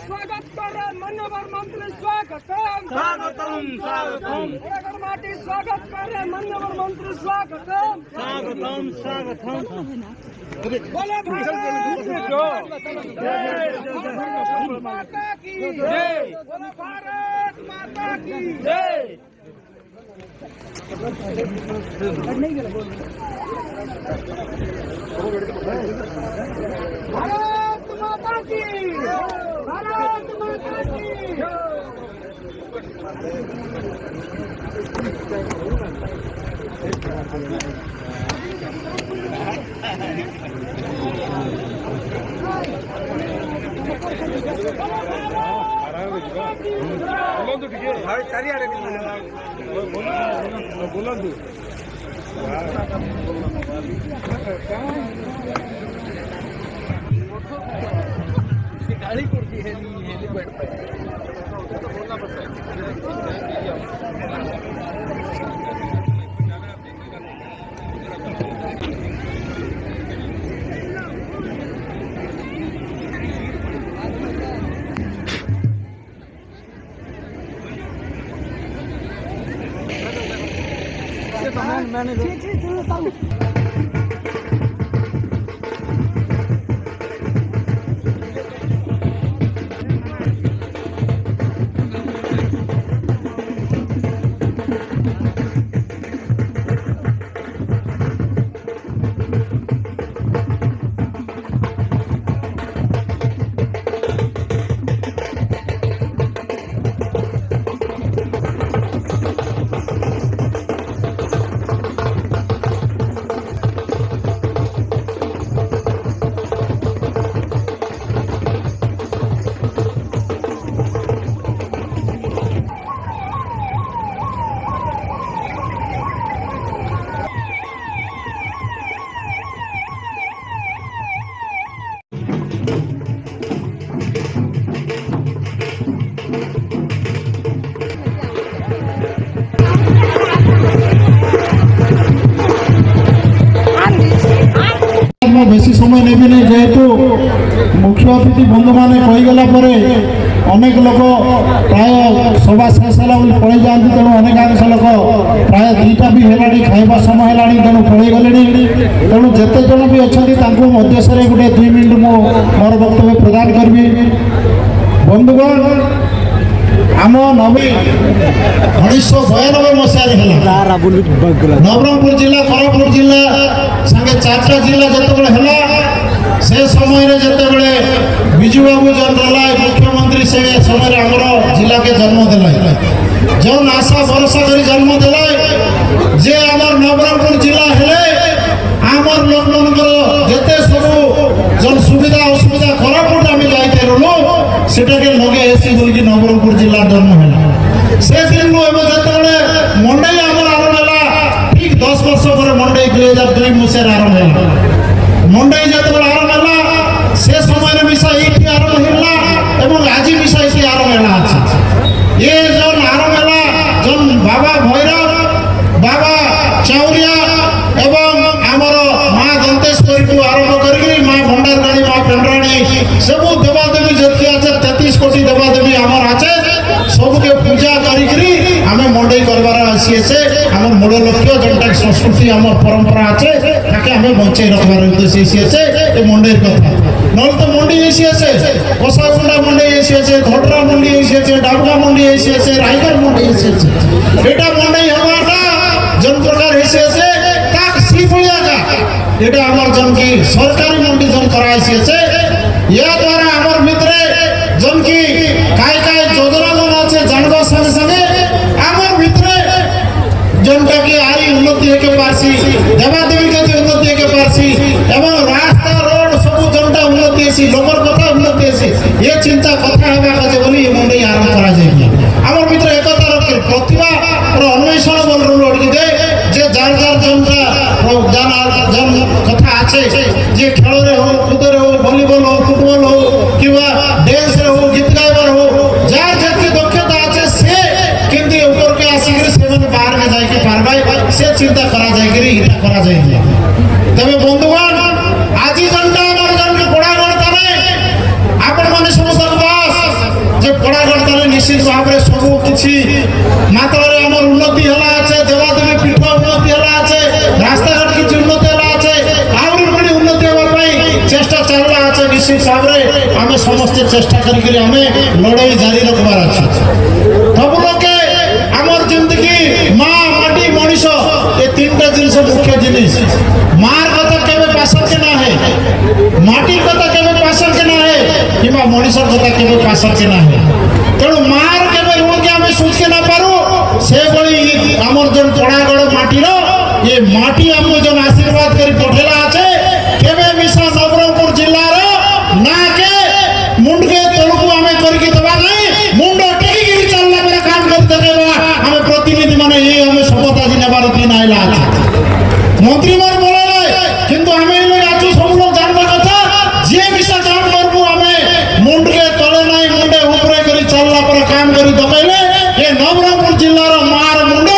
स्वागत कर मान्यवर मंत्री स्वागतम स्वागतम स्वागतम माटी स्वागत कर मान्यवर मंत्री स्वागतम स्वागतम स्वागतम बोलो भारत माता की जय बोलो भारत माता की जय भारत माता की भारत माता की चारिआडे बोलतु गाड़ी पड़ती है हेलीपैड पे तो बोलना पड़ता है। मैंने बेसी समय नेबी नहीं जेहेतु मुख्य अतिथि बंधु मैंने कहीगला अनेक लोक प्राय सभा शेष है पड़े जाती तेणु अनेकांश लोक प्राय 2टा भी है खाइबा समय है तेणु पड़े गले तेणु जिते जन भी अच्छा मध्यस्थर गोटे 2 मिनिट मोर वक्तव्य प्रदान करी बंधुगण आम 1992 मसीह नवरंगपुर जिला कोरापुट जिला संगे 4टा जिला जिते से समय जिते विजु बाबू जनरलाय मुख्यमंत्री से समय आमर जिला के जन्म दिला जो आशा भरोसा कर जन्म दिला जे आमर नवरंगपुर जिला हेले आमर लोक जिते सब जन सुविधा असुविधा कोरापुट आम जाइलु सेटा के लगे एसी बोल नवरंगपुर जिला जन्म है से दिन जिते मंडई आमर आरंभ है ठीक 10 वर्ष पर मंडई 2002 मसीह आरंभ है मंडई जो आरंभ है से समय मिसा ये आरंभ है आज मिसा ये आरंभ है ये जो आरंभ है जो बाबा भैरव बाबा चाउरिया एवं आमर माँ दंतेश्वरी को आरंभ करी माँ भंडारकाणी माँ पेंड्राणी सब देवादेवी जितकी अच्छे 33 कोटी देवादेवी आमर आचे सबके पूजा करी आम मंडई करवार आसीचे आम मूल लक्ष्य जोटा संस्कृति आम परंपरा अच्छे ताकि आम बचे रखबार उद्देश्य आसीचे ये मंडई कथा नल तो मंडी आसीचे कोसागुंडा मंडी आसीचे धोटरा मंडी आसीचे डाबगा मंडी आसीचे रायगढ़ मंडी आसीचे एटा मंडई हमारा जन प्रकार आसीचे এটা আমার জনকি সরকারি মন্ডি জন করা আসিছে ইয়া দ্বারা আমার ভিতরে জনকি কাই কাই যোজনা জন আছে জানবার সঙ্গে সঙ্গে আমার ভিতরে जनता की आई उन्नति हेके पारसी देवादेवी के उन्नति हेके पारसी एवं रास्ता रोड सब जनता उन्नति हेसी लोकर कथा उन्नति हेसी ये चिंता कथा हेबा काजे बोली ये मंडई आरंभ करा जाय हमर मित्र एकता रखे प्रतिभा और अन्वेषण बोल रलो अडकी दे जे जार जार जनता जन कथा আছে যে খেলরে हो কুদরে हो ভলিবল हो ফুটবল हो কিবা ডান্স রে हो गीत गाइबर हो जार जति दक्षता আছে সে কিন্তু ऊपर के आसीकर सेवन बाहर में जाय के पारबाय से चिंता करा जाय करी इटा करा जाय तबे बंधुगण आजी जनता हमर जन के पड़ा गणताने आपण माने समस्त बास जे पड़ा गणताने निश्चित भाव रे सब किछि मात्रा हमर उन्नति हला আছে देवादेवी पीठ उन्नति हला আছে रास्ता घाट किछि उन्नति हला আছে आउरी बड़ी उन्नति होबा पई चेष्टा चलला আছে निश्चित भाव रे हमें समस्त चेष्टा करी करी हमें लड़ाई जारी रखबार আছে सब लोके আমার जिंदगी মা মাটি মনিষ এই তিনটা জিনিস মুখ্য জিনিস মার কথা কেবে পাশর কে না হে মাটির কথা কেবে পাশর কে না হে কিংবা মনিষর কথা কেবে পাশর কে না হে তেণু মার কেবে ঋণকে আমি সুঝকে না পারু সে বলি আমার জন পড়াগড় মাটির ये माटी हमको जन आशीर्वाद करी पठेला আছে केबे मिसा नवरंगपुर जिल्लार ना के मुंड के तलुकु हमें करके दबा नहीं मुंड टेकी गिरी चलला मेरा काम करते देबा हमें प्रतिनिधि माने ये हमें शपथ आज नेबार दिन आइला আছে मंत्री मान बोलाले किंतु हमें लोग आजू सब लोग जानबा कथा जे मिसा काम करबो हमें मुंड के तले नहीं मुंडे ऊपरे करी चलला पर काम करी दबाइले ये नवरंगपुर जिल्लार मार मुंड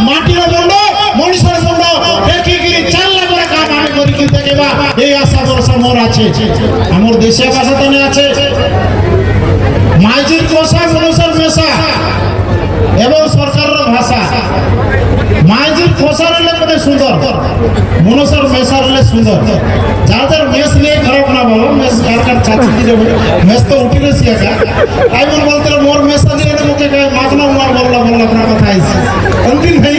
माटीर मुंड मनुष्यर मुंड टेकी गिरी चलला पर काम हमें करी देबा এই আশা ভরসা মোর আছে আমার দেশীয় ভাষা তনে আছে মাইজির কোষা মনুষ্যর মেশা এবং সরকারের ভাষা মাইজির কোষা রলে মানে সুন্দর মনুষ্যর মেশা রলে সুন্দর যার যার মেশ নিয়ে খারাপ না বলো মেশ কার কার চাচি কি যাবে মেশ তো উঠি গেছি একা তাই বলতে মোর মেশা দিয়ে মুখে মাখনা মার বললা আপনার কথা আইছে অন্তিম ভাই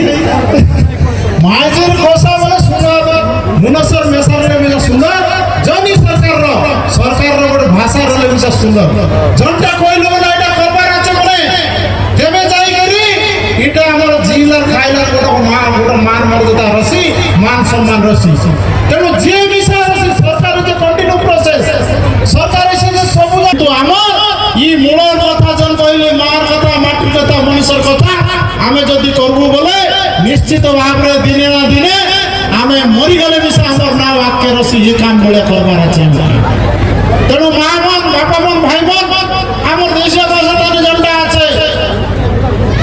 মাইজির কোষা বলে সুন্দর মনুষ্যর মেশা রলে মানে সুন্দর জনি সরকার গোটে ভাষা রলে মানে সুন্দর জনটা কইলো না এটা করবার আছে বলে কেবে যাই করি এটা আমার জিলার খাইলার গোটে মান মর্যাদা রসি মান সম্মান রসি তেমন যে বিষয় রসি সরকারের যে কন্টিনিউ প্রসেস সরকার এসে যে সবু তো আমার ই মূলর কথা জন কইলে মার কথা মাটির কথা মনুষ্যর কথা আমি যদি করবো বলে নিশ্চিত ভাবে দিনে না দিনে আমি মরি গেলে বিষয় আমার না বাক্যে রসি ये काम বলে করবার আছে তেমন মা মান বাপা মান ভাই মান আমার দেশীয় ভাষা তানে জনটা আছে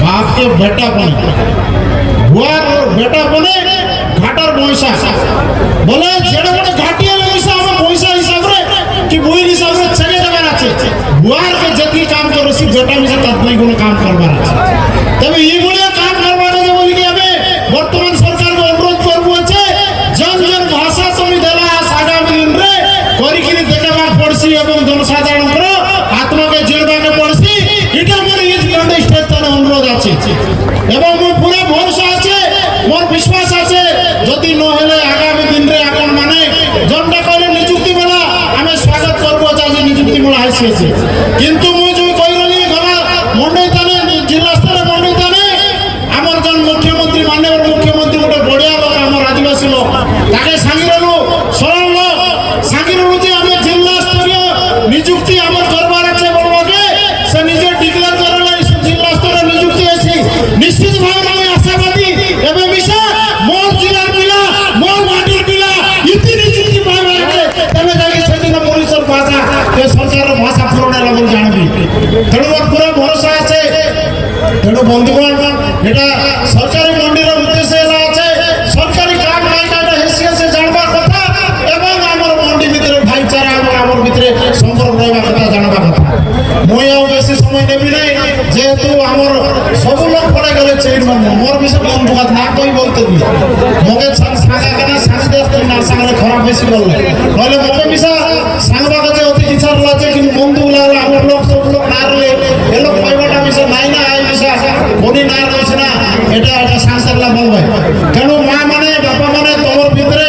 बाप के बेटा बने बुआर बेटा बने घाटर पैसा बोले जेड़ा बड़े घाटिया पैसा हम पैसा हिसाब रे कि बुई हिसाब रे छेड़े देबार আছে बुआर के जति काम करो सी बेटा में से तत्वई गुण काम करबार আছে तबे ई बड़े काम करबार আছে বলি কি আমি বর্তমান সরকার को অনুরোধ করব আছে जन जन भाषा তুমি দেলা আগামী দিন রে করি কি দেখাবা পড়ছি এবং জনসাধারণ করে আত্মাকে জিরবাকে পড়ছি এটা মোর ইজ কন্ডিস্টেড তার অনুরোধ আছে এবং মোর পুরো ভরসা আছে মোর বিশ্বাস আছে যদি ন হলে আগামী দিন রে আপন মানে জনটা করে নিযুক্তি মেলা আমি স্বাগত করব যে নিযুক্তি মেলা আইছে কিন্তু মই যে কইরলি গলা মন্ডই তানে জেলা স্তরে মন্ডই তানে আমার জন মুখ্যমন্ত্রী মাননীয় মুখ্যমন্ত্রী গোটে বড়িয়া লোক আমার আদিবাসী লোক তাকে সাঙ্গিরলু সরল লোক সাঙ্গিরলু যে আমি জেলা স্তরীয় নিযুক্তি আমার করবার আছে বলবকে সে নিজে ডিক্লেয়ার করলে জেলা স্তরে নিযুক্তি আছে নিশ্চিত ভাবে আমি আশাবাদী এবং মিশা মোর জেলার পিলা মোর মাটির পিলা ইতি নিযুক্তি পাবে তবে যাকে সেদিন মনুষ্যর ভাষা এ সরকারের ভাষা পুরনের বলে জানবি তেণু মোর পুরো ভরসা আছে তেণু বন্ধুগণ এটা সরকারি মন্ডির উদ্দেশ্য এলা আছে সরকারি কাম কাইটা হেসিয়াছে জানবার কথা এবং আমার মন্ডি ভিতরে ভাইচারা এবং আমার ভিতরে সম্পর্ক রহবার কথা জানবার কথা মই আর বেশি সময় নেবি নাই যেহেতু আমার সব লোক পড়ে গেলে চেয়ারম্যান মোর বিষয় মন দুঃখাত না কই বলতে দি মগে সাঙ্গা কেনা সাঙ্গি দেখতে না সাঙ্গলে খারাপ বেশি বললে নইলে মগে বিষয় সাংবা কাছে অতি ইচ্ছা আছে কিন্তু বন্ধু লাগলে আমার লোক সব লোক না রলে এ লোক পাইবাটা বিষয় নাই না এই বিষয় বনি না রয়েছে না এটা শান্তাল্লাহ বলবে কেন মা মানে বাবা মানে তোমার ভিতরে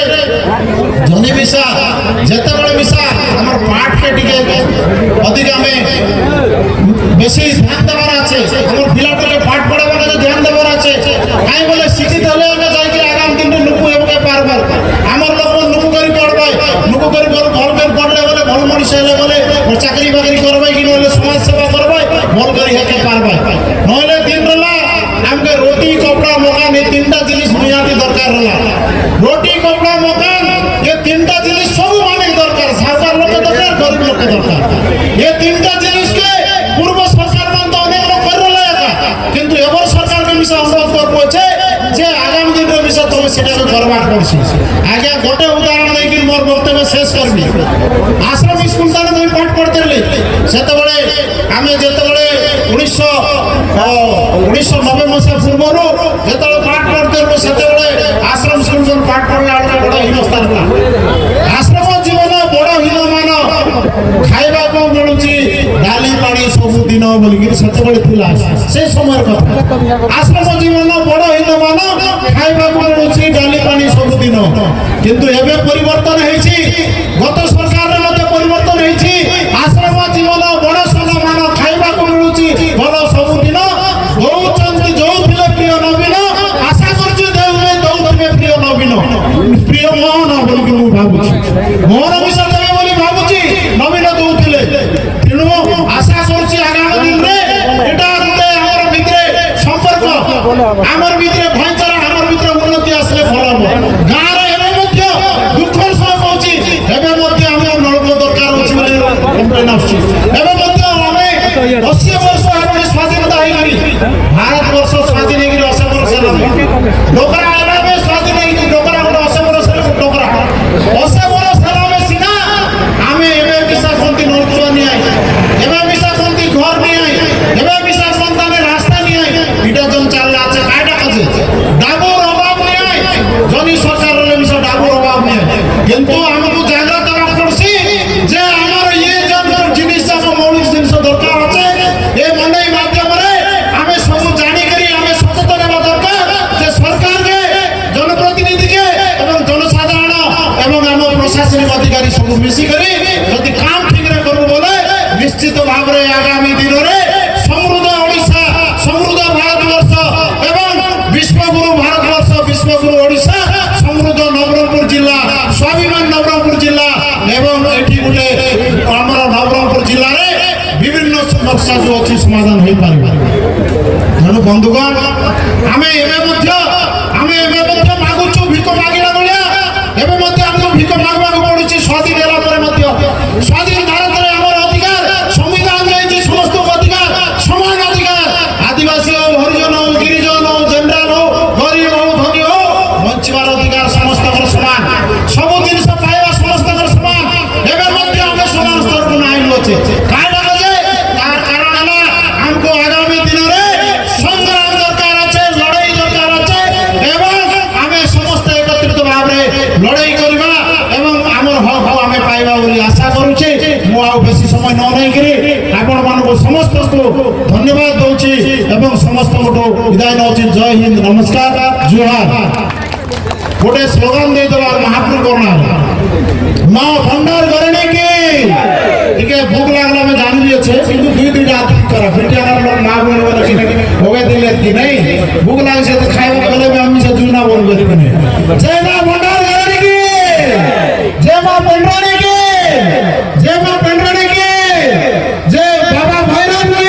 পড়ি সাইলে বলে চাকরি বাকরি করবে কি নইলে সমাজ সেবা করবে মন করি হেকে পারবে নইলে দিন বেলা আমাকে রুটি কপড়া মকান এই তিনটা জিনিস বুঝাতে দরকার হলা রুটি কপড়া মকান এই তিনটা জিনিস সব মানে দরকার সরকার লোকে দরকার গরিব লোকে দরকার এই তিনটা জিনিসকে পূর্ব সরকার মানে অনেক লোক করলে কিন্তু এবার সরকারকে বিষয় অনুরোধ করবো যে আগামী দিনের বিষয় তুমি সেটাকে করবার করছি আগে গোটে উদাহরণ দিয়ে মোর বক্তব্য শেষ করবি আশ্রম স্কুল তাহলে মুই পাঠ পড়তে সেতবে আমি যেতবে 1990 মশা পূর্বরু যেতবে পাঠ পড়তে সেতবে আশ্রম স্কুল পাঠ পড়লা বড় হীনস্থান আশ্রম জীবন বড় হীনমান খাইବାକୁ ମିଳୁଛି ଡାଲି ପାଣି ସବୁଦିନ ବୋଲିକିରି ସେତେବେଳେ ଥିଲା ସେ ସମୟର କଥା ଆଶ୍ରମ ଜୀବନ ବଡ଼ ହୀନମାନ ଖାଇବାକୁ ମିଳୁଛି ଡାଲି ପାଣି ସବୁଦିନ କିନ୍ତୁ ଏବେ ପରିବର୍ତ୍ତନ ହେଇଛି ଗତ ସରକାରରେ ମଧ୍ୟ ପରିବର୍ତ୍ତନ ହେଇଛି ଆଶ୍ରମ ଜୀବନ ବଡ଼ ସମ୍ମାନ ଖାଇବାକୁ ମିଳୁଛି ଭଲ ସବୁଦିନ ଦଉଛନ୍ତି ଦଉଥିଲେ ପ୍ରିୟ ନବୀନ ଆଶା କରୁଛୁ ଦଉଥିବେ ପ୍ରିୟ ନବୀନ ପ୍ରିୟ ମୋହନ ବୋଲିକି ମୁଁ ଭାବୁଛି ମୋହନ ବିଷୟ ଦେବେ ବୋଲି ଭାବୁଛି ନବୀନ ଦଉଥିଲେ ତେଣୁ ଆଶା କରୁଛି ଆଗାମୀ ଦିନରେ ଏଟା ଗୋଟେ ଆମର ଭିତରେ ସମ୍ପର୍କ ଆମର ଭିତରେ ଭାଇଚାରା ଆମର ଭିତରେ ଉନ୍ନତି ଆସିଲେ ଭଲ ହବ ଗାଁରେ ଏବେ ମଧ୍ୟ ଦୁଃଖର ସହ କହୁଛି ଏବେ ମଧ୍ୟ ଆମେ ନଳକୂପ ଦରକାର ଅଛି ବୋଲି କମ୍ପ୍ଲେନ ଆସୁଛି ଏବେ ମଧ୍ୟ ଆମେ 80 ବର୍ଷ ହେଲାଣି ସ୍ୱାଧୀନତା ହେଇକରି ଭାରତ ବର୍ଷ ସ୍ୱାଧୀନ ହେଇକରି 80 ବର୍ଷ ହେଲାଣି ଡୋକରା ଏବେ ସ୍ୱାଧୀନ ହେଇକରି ଡୋକରା ଗୋଟେ 80 ବର୍ଷ ହେଲାଣି ଡୋକରା 80 ବର୍ଷ ହେଲାଣି ସିନା ଆମେ ଏବେ ମିଶା କନ୍ତି ନଳକୂପ ନିଆଇ ଏବେ মিশা কোনটি ঘর নিয়ে এবে মিশা সন্তানে রাস্তা নিয়ে এটা জন চাললা আছে কায়টা কাছে ডাবুর অভাব নিয়ে জনি সরকার হলে মিশা ডাবুর অভাব নিয়ে কিন্তু আমাকে জাগ্রত হওয়া পড়ছি যে আমার ইয়ে জন জিনিস যাক মৌলিক জিনিস দরকার আছে এই মন্ডই মাধ্যমে আমি সব জানি করি আমি সচেতন হওয়া দরকার যে সরকারকে জনপ্রতিনিধিকে এবং জনসাধারণ এবং আমার প্রশাসনিক অধিকারী সব মিশি করি যদি কাম ঠিকরে করবো বলে নিশ্চিত ভাবে আগামী দিনে সমৃদ্ধ ওড়িশা সমৃদ্ধ ভারতবর্ষ এবং বিশ্বগুরু ভারতবর্ষ বিশ্বগুরু ওড়িশা সমৃদ্ধ নবরঙ্গপুর জেলা স্বাভিমান নবরঙ্গপুর জেলা এবং এটি গোটে আমার নবরঙ্গপুর জেলার বিভিন্ন সমস্যা যে অছি সমাধান হয়ে পারে তেমন বন্ধুগণ আমি এবে মধ্য মাগুছু ভিক মাগিলা ভায়া এবে মধ্য আমি ভিক মাগবাক পড়ুছি স্বাধীন হেলা পরে মধ্য স্বাধীন ভারতের আমার অধিকার সংবিধান দিয়েছে সমস্ত অধিকার সমান অধিকার আদিবাসী হোক হরিজন হোক গিরিজন হোক জেনারেল হোক গরিব হোক ধনী হোক বঞ্চিবার অধিকার সমস্ত সমান সব জিনিস পাইবা সমস্ত সমান এবার মধ্যে আমরা সমান স্তরপূর্ণ আইন আছে কায়দা আছে তার কারণ হলো আমাকে আগামী দিনে সংগ্রাম দরকার আছে লড়াই দরকার আছে এবং আমি সমস্ত একত্রিত ভাবে লড়াই করিবা এবং আমার হক আমি পাইবা বলে আশা করুছি মু আউ বেশি সময় ন নেইকি আপন মানুষ সমস্ত ধন্যবাদ দউছি এবং সমস্ত বিদায় নউছি জয় হিন্দ নমস্কার জোহার গোটে স্লোগান দিয়ে দেওয়া মহাপুর করোনা মা ভণ্ডার করেনি কি টিকে ভোক লাগলে আমি জানি দিয়েছে কিন্তু দুইটা হাত করা ফিটিয়ার লোক মা বলে বলে কি ভোগে দিলে কি নাই ভোক লাগছে তো খাইবা বলে আমি সে জুনা বলবো এখানে যে মা ভণ্ডার করেনি কি যে মা ভণ্ডারি কি যে মা ভণ্ডারি কি যে বাবা ভৈরব কি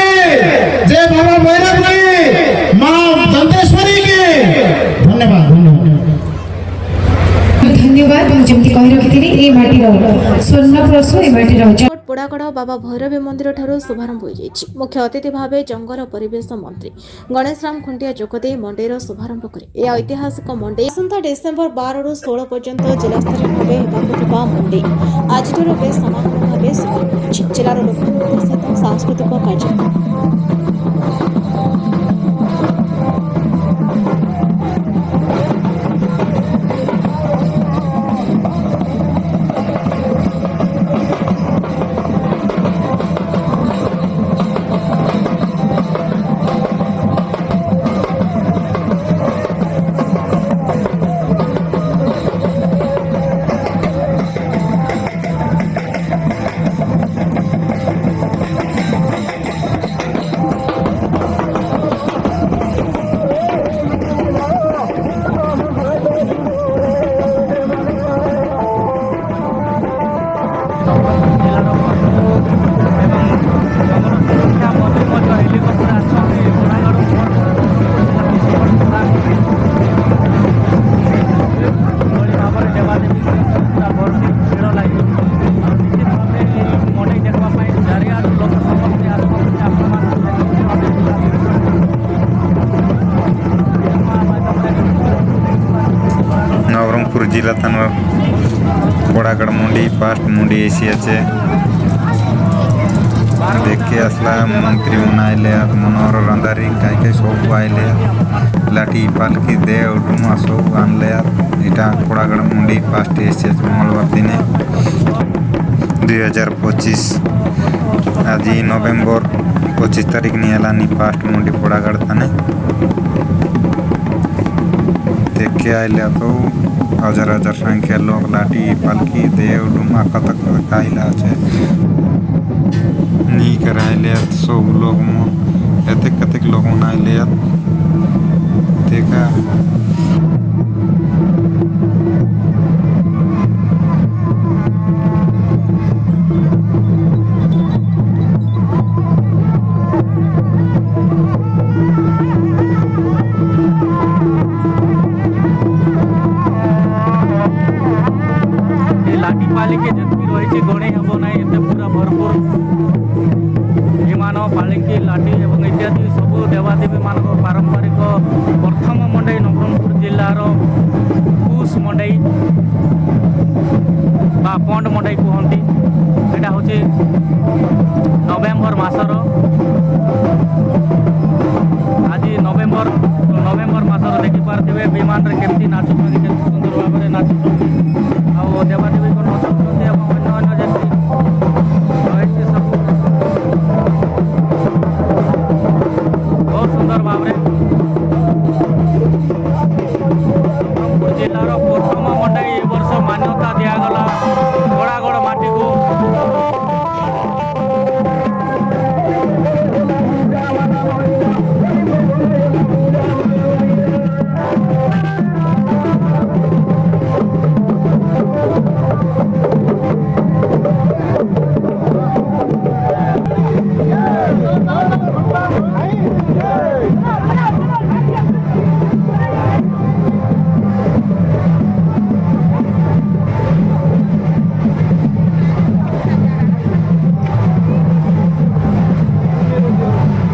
যে বাবা ভৈরব কি মা দন্তেশ্বরী কি ধন্যবাদ धन्यवाद मुझे कही रखी ये माटीर स्वर्णप्रसु ये माटीर पोड़ागढ़ बाबा भैरवी मंदिर ठारू शुभारंभ हो मुख्य अतिथि भाव जंगल परिवेश मंत्री गणेश राम खुंटिया जोगदे मंडेर शुभारंभ करे यह ऐतिहासिक मंडे आसंता डिसेम्बर 12 ରୁ 16 पर्यंत जिलास्तरीय भाव होगा मंडे आज बेस समापन भाव शुभारंभ हो जिलार लोकों सहित सांस्कृतिक कार्यक्रम स्थान पोड़ागढ़ मुंडी पास्ट मुंडी एसी अच्छे देखे आसला मंत्री मन आइले मनोहर रंधारी कहीं सब आइले लाठी पालकी दे उठुमा सब आनले इटा पोड़ागढ़ मुंडी पास्ट एसी मंगलवार दिन 2025 आज नवेम्बर 25 तारीख नहीं है पास्ट मुंडी पोड़ागढ़ थाने देखे आइले तो हजार हजार संख्या लोग लाठी पालकी देव डुमा कतक आइला है नहीं कराइले सब लोग कतेक लोग आइले देखा लाठी पालिके जतबी रही गणे हम ना एत पूरा भरपूर विमान पालिकी लाठी और इत्यादि सब देवादेवी मान पारंपरिक प्रथम मंडई नवरंगपुर जिलार कुश मंडई बा पंड मंडई कहती यहाँ हूँ नवेम्बर मासर आज नवेम्बर मासर देखिपारे विमान में केमती नाचुंट के सुंदर भाव में नाचुंट आ देवादेवी को नचुंट अन्य अन्य जमी रही सब बहुत सुंदर भाव में नवरंगपुर जिलार प्रथम मंडई ए वर्ष मान्यता दिगला पोड़ागढ़ माटी को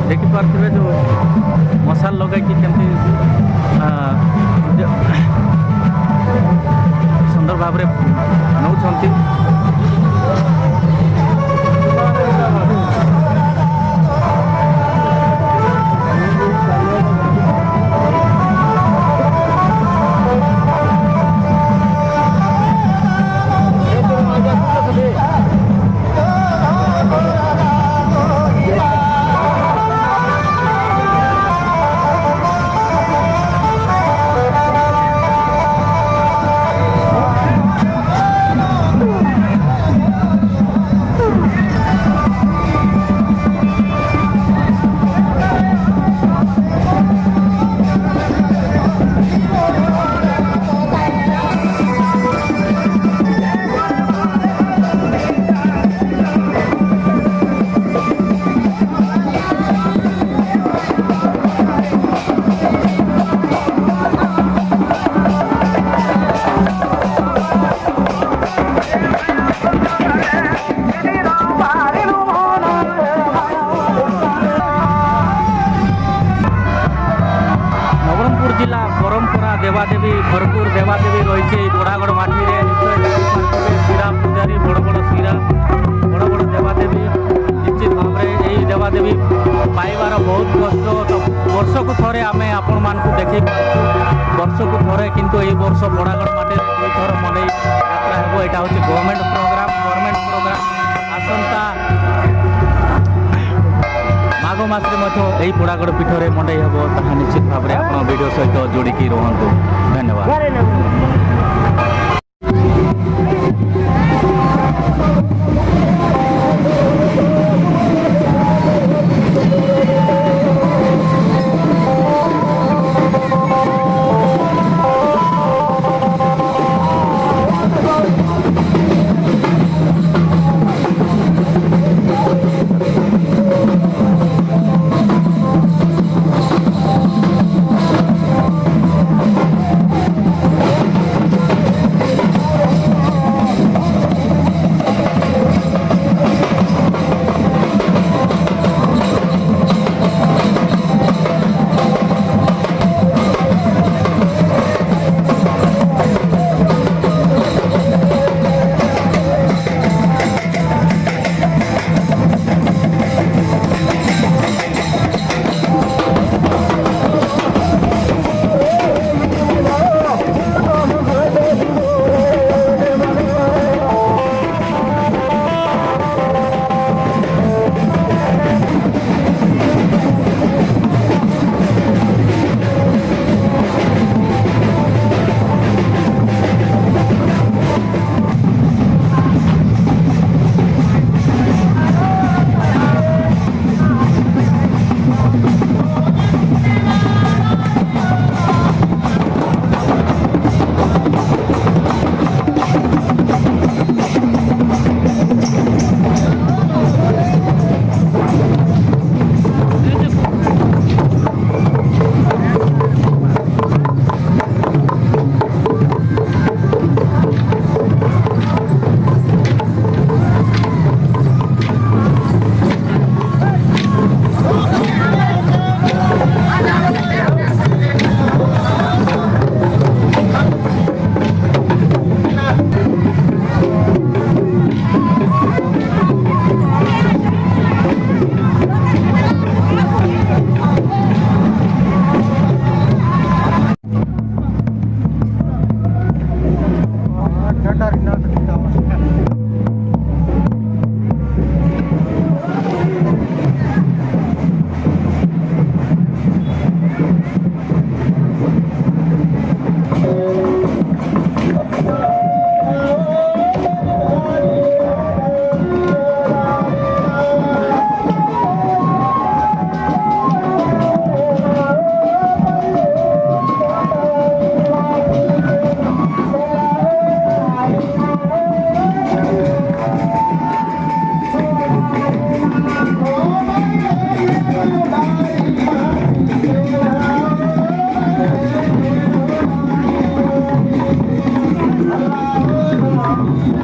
देखिपे जो मसाल लगे कि केमती सुंदर भाव नौ जिला परंपरा देवादेवी भरपूर देवादेवी रही पोड़ागढ़ माटी शिरा पूजारी बड़ बड़ शिरा बड़ बड़ देवादेवी निश्चित भाव में यही देवादेवी पाइबार बहुत कष्ट तो वर्ष को थे आम आपण मान देखी वर्ष को थे किंतु यही वर्ष पोड़ागढ़ माटी दुई थर मंडई यात्रा हो यहाँ हूँ गवर्नमेंट प्रोग्राम आसंता माघ मसरे यही पोड़ागढ़ पीठ में मंडई हम ताहा निश्चित भाव में आप वीडियो सहित जोड़िकी रुहतु धन्यवाद। Thank you.